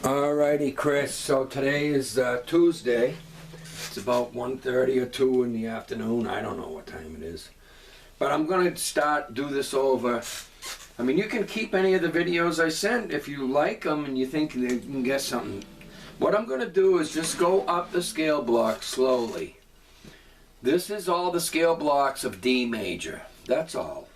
Alrighty, Chris. So today is Tuesday. It's about 1:30 or 2 in the afternoon. I don't know what time it is. But I'm going to do this over. I mean, you can keep any of the videos I sent if you like them and you think you can get something. What I'm going to do is just go up the scale block slowly. This is all the scale blocks of D major. That's all.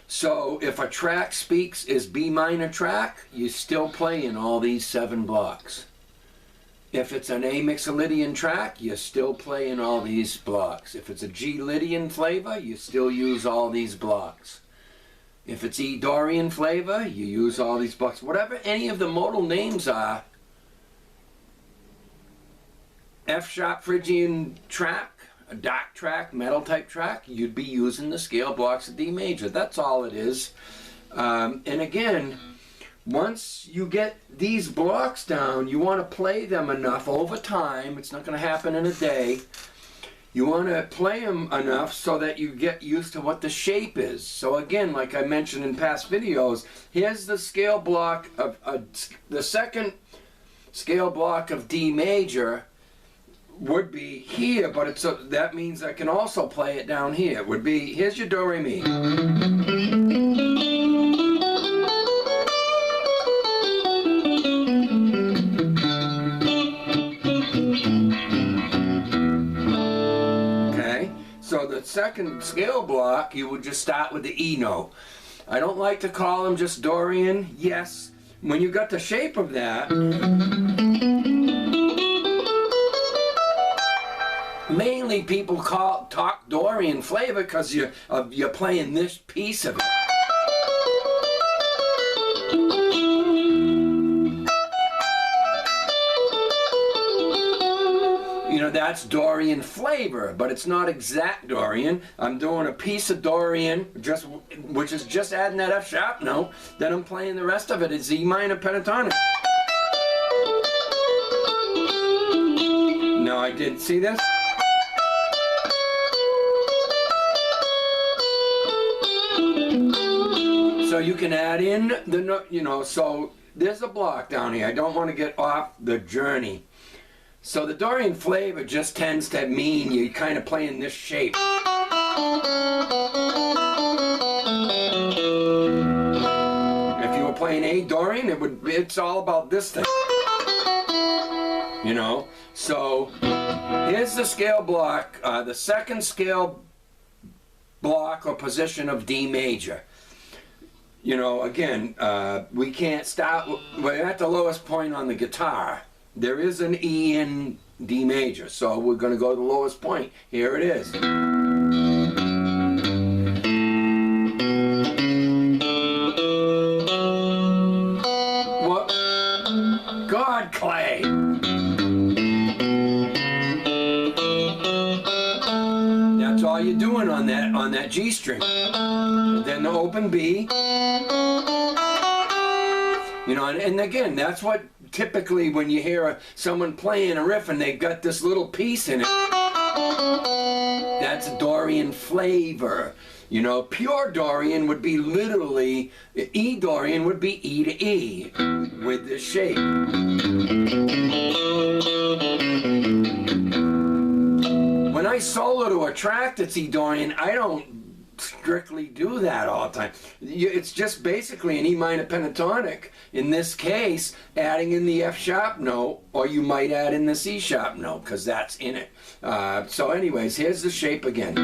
So if a track speaks is B minor track, you still play in all these 7 blocks. If it's an A Mixolydian track, you still play in all these blocks. If it's a G Lydian flavor, you still use all these blocks. If it's E Dorian flavor, you use all these blocks. Whatever any of the modal names are, F sharp Phrygian track, a dark track, metal type track, you'd be using the scale blocks of D major. That's all it is. And again, once you get these blocks down, you want to play them enough over time. It's not going to happen in a day. You want to play them enough so that you get used to what the shape is. So again, like I mentioned in past videos, here's the scale block of the second scale block of D major would be here, but that means I can also play it down here. It would be, here's your do re mi. Okay, so the second scale block, you would just start with the E note. I don't like to call them just Dorian. Yes, when you got the shape of that, mainly people talk Dorian flavor because you're playing this piece of it. You know, that's Dorian flavor, but it's not exact Dorian. I'm doing a piece of Dorian, which is just adding that F sharp note. Then I'm playing the rest of it as E minor pentatonic. No, I didn't see this. So you can add in the note, you know, so there's a block down here. I don't want to get off the journey. So the Dorian flavor just tends to mean you kind of play in this shape. If you were playing A Dorian, it's all about this thing. You know, so here's the scale block, the second scale block or position of D major. You know, again, we can't start, we're at the lowest point on the guitar. There is an E in D major, so we're going to go to the lowest point. Here it is. What? God, Clay! That's all you're doing on that G string. Then the open B. You know, and again, that's what typically when you hear someone playing a riff and they've got this little piece in it, that's a Dorian flavor. You know, pure Dorian would be literally, E Dorian would be E to E with this shape. When I solo to a track that's E Dorian, I don't strictly do that all the time. It's just basically an E minor pentatonic. In this case, adding in the F sharp note, or you might add in the C sharp note, because that's in it. So anyways, here's the shape again.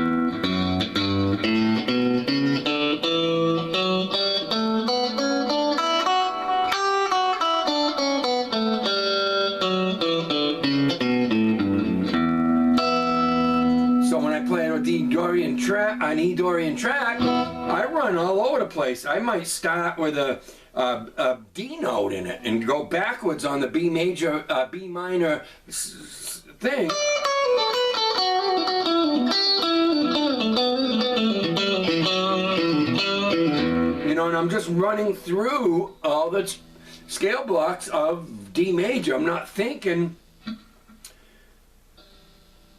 An E Dorian track, I run all over the place. I might start with a D note in it and go backwards on the B major, B minor thing. You know, and I'm just running through all the scale blocks of D major. I'm not thinking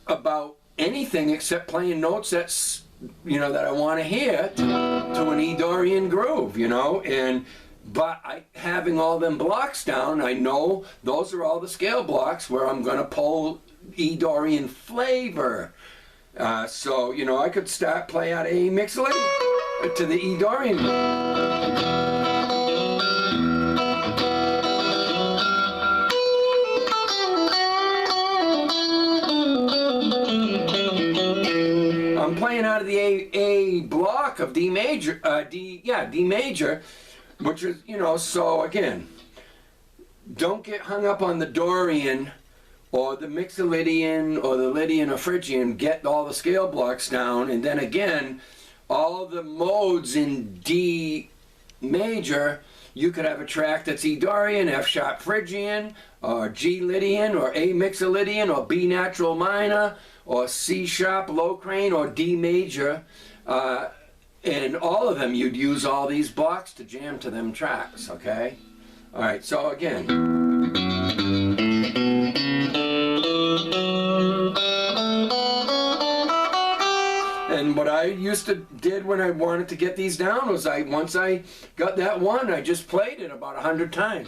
about anything except playing notes that's, you know, that I want to hear to an E Dorian groove, you know, and But having all them blocks down, I know those are all the scale blocks where I'm going to pull E Dorian flavor. So, you know, I could play out A mixolydian to the E Dorian. I'm playing out of the A block of D major, D major, which is, you know, so again, don't get hung up on the Dorian or the Mixolydian or the Lydian or Phrygian. Get all the scale blocks down, and then again, all the modes in D major, you could have a track that's E Dorian, F sharp Phrygian, or G Lydian, or A Mixolydian, or B natural minor, or C sharp Locrian, or D major. And all of them, you'd use all these blocks to jam to them tracks, okay? All right, so again. And what I did when I wanted to get these down was once I got that one, I just played it about 100 times.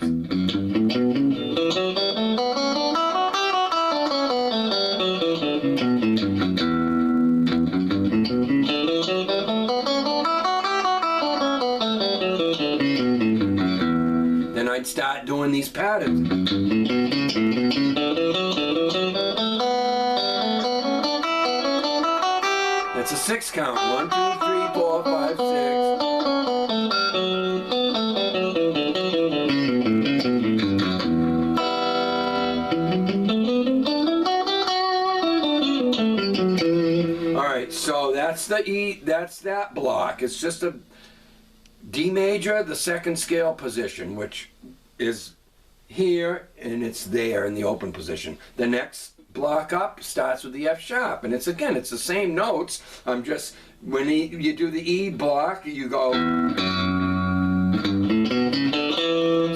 Then I'd start doing these patterns. It's a 6 count. 1, 2, 3, 4, 5, 6. Alright, so that's the E, that's that block. It's just a D major, the second scale position, which is here and it's there in the open position. The next block up starts with the F sharp, and it's the same notes. I'm just, when you do the E block, you go.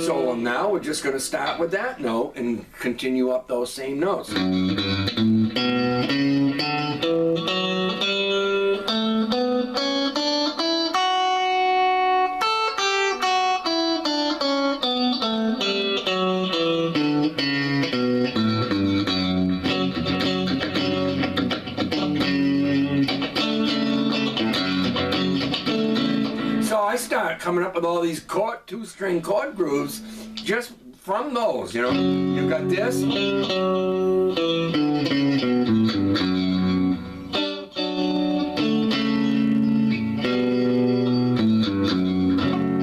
So now we're just going to start with that note and continue up those same notes. Start coming up with all these two-string chord grooves just from those, you know. You've got this. You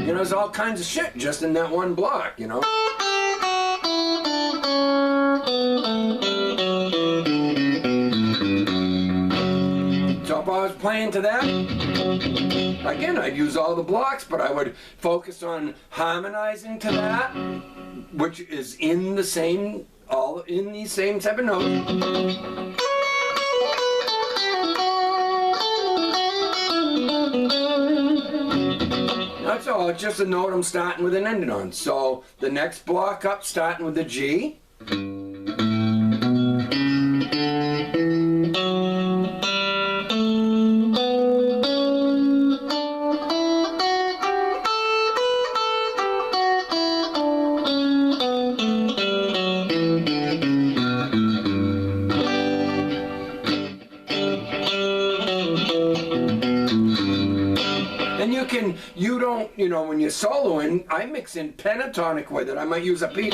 know, there's all kinds of shit just in that one block, you know. So if I was playing to that, again, I'd use all the blocks, but I would focus on harmonizing to that, which is in the same, all in these same type of notes. That's all, it's just a note I'm starting with and ending on. So the next block up, starting with the G. You don't, you know, when you're soloing, I mix in pentatonic with it. I might use a P.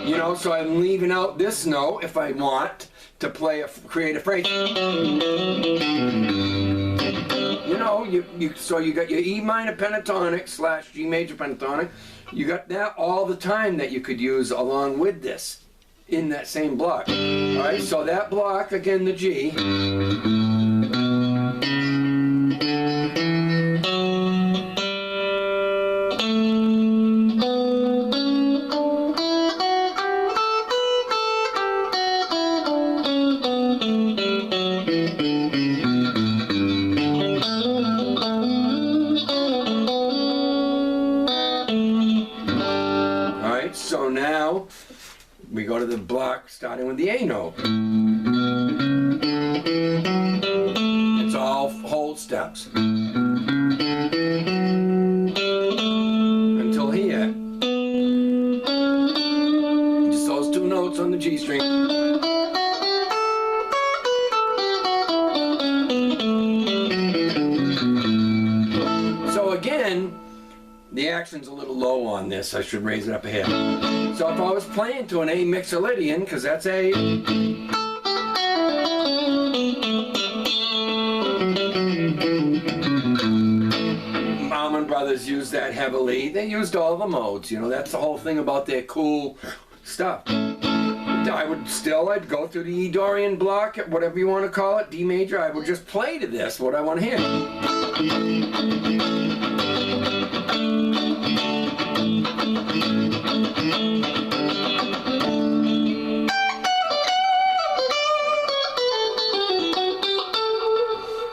You know, so I'm leaving out this note if I want to create a phrase. You know, so you got your E minor pentatonic / G major pentatonic. You got that all the time that you could use along with this in that same block. All right, so that block, again, the G. So now we go to the block starting with the A note. It's all whole steps. notes on the G string. So again, the action's a little low on this. I should raise it up a hair. So if I was playing to an A Mixolydian, because that's A, Allman Brothers used that heavily. They used all the modes, you know, that's the whole thing about their cool stuff. I'd go through the E Dorian block, whatever you want to call it, D major. I would just play to this, what I want to hear.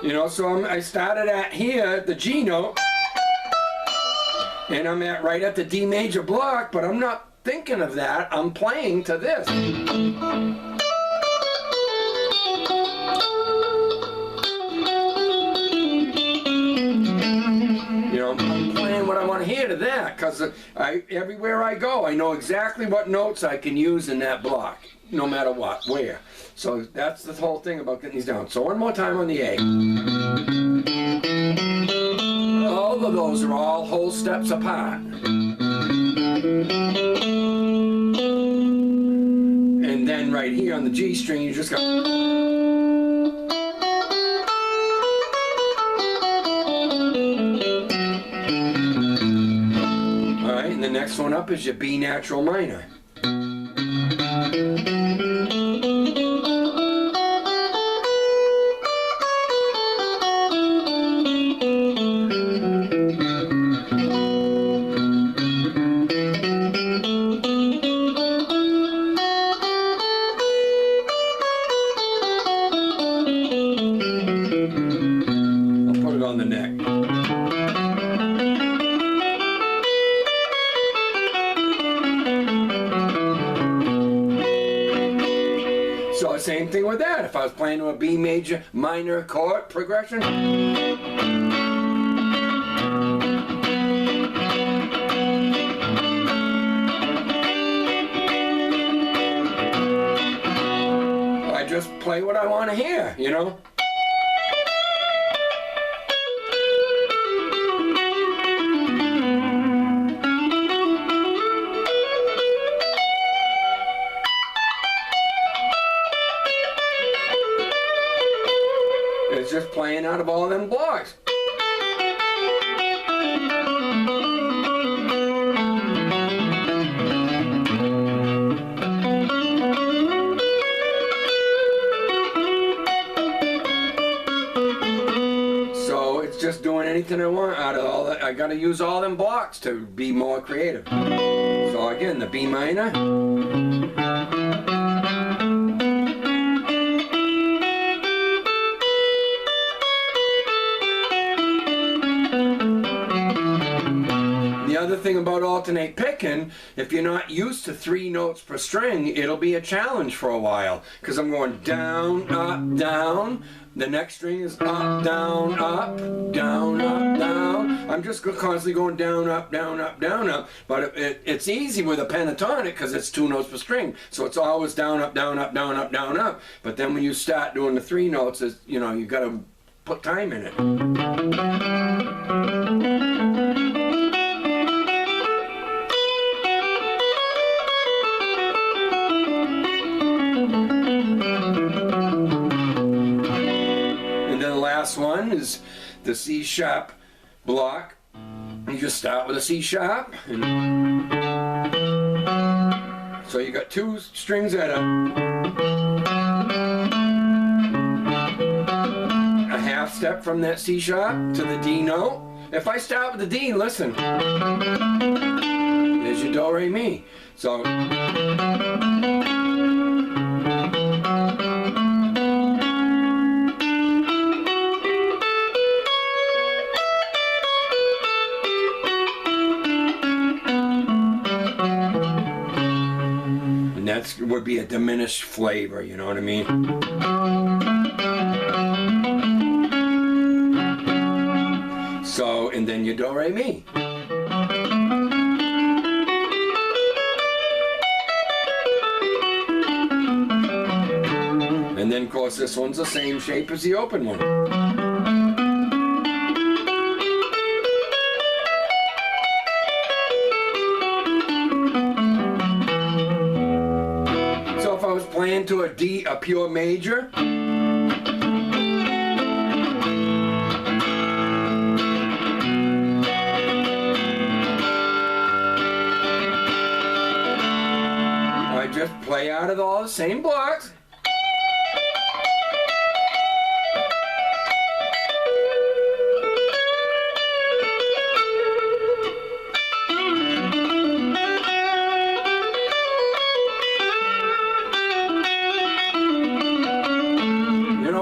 You know, so I started at here, the G note, and I'm right at the D major block, but I'm not thinking of that. I'm playing to this. You know, I'm playing what I want to hear to that, because everywhere I go, I know exactly what notes I can use in that block, no matter what, where. So that's the whole thing about getting these down. So one more time on the A. All of those are all whole steps apart. And then right here on the G string, you just go. Alright, and the next one up is your B natural minor. On the neck. So same thing with that. If I was playing to a B major minor chord progression, I just play what I want to hear, you know? It's just playing out of all them blocks. So it's just doing anything I want out of all that. I gotta use all them blocks to be more creative. So again, the B minor. The other thing about alternate picking, if you're not used to 3 notes per string, it'll be a challenge for a while. Because I'm going down, up, down. The next string is up, down, up, down, up, down. I'm just constantly going down, up, down, up, down, up. But it's easy with a pentatonic because it's 2 notes per string. So it's always down, up, down, up, down, up, down, up. But then when you start doing the 3 notes, you know, you got to put time in it. Last one is the C sharp block. You just start with a C sharp. So you got 2 strings at a half step from that C sharp to the D note. If I start with the D, listen. There's your do, re, mi. So that would be a diminished flavor, you know what I mean? So, and then your do, re, mi. then of course this one's the same shape as the open one. So if I was playing to a D, a pure major, I just play out of all the same blocks.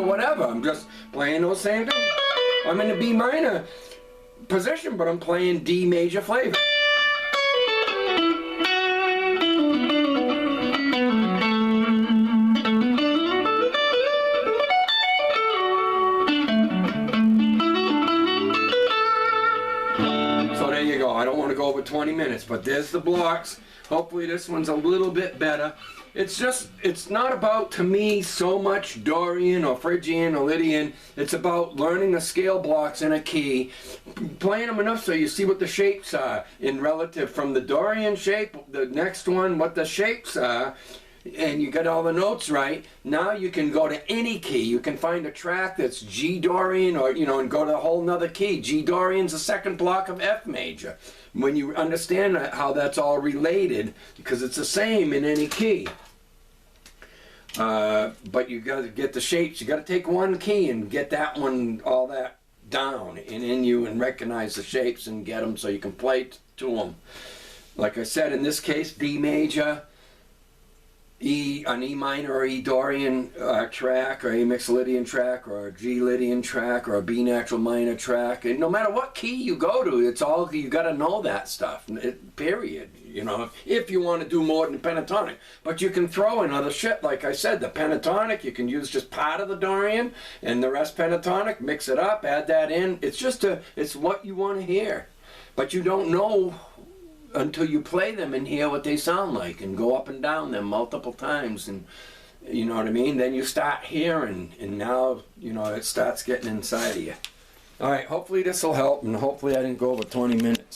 Whatever, I'm just playing those same things. I'm in the B minor position, but I'm playing D major flavor. So there you go. I don't want to go over 20 minutes, but there's the blocks. Hopefully this one's a little bit better. It's not about, to me, so much Dorian or Phrygian or Lydian. It's about learning the scale blocks in a key, playing them enough so you see what the shapes are in relative from the Dorian shape, the next one, what the shapes are, and you get all the notes right. Now you can go to any key. You can find a track that's G Dorian, or and go to a whole nother key. G Dorian's the second block of F major. When you understand how that's all related, because it's the same in any key. But you got to get the shapes. You got to take one key and get that one, all that down and in you, and recognize the shapes and get them so you can play to them. Like I said, in this case, D major, an E minor or E Dorian track, or A mixed Lydian track, or a G Lydian track, or a B natural minor track. And no matter what key you go to, it's all, you got to know that stuff. Period. If you want to do more than pentatonic. But you can throw in other shit. Like I said, the pentatonic, you can use just part of the Dorian, and the rest pentatonic. Mix it up, add that in. It's it's what you want to hear. But you don't know until you play them and hear what they sound like and go up and down them multiple times, and you know what I mean? Then you start hearing, and now it starts getting inside of you. Alright, hopefully this will help, and hopefully I didn't go over 20 minutes.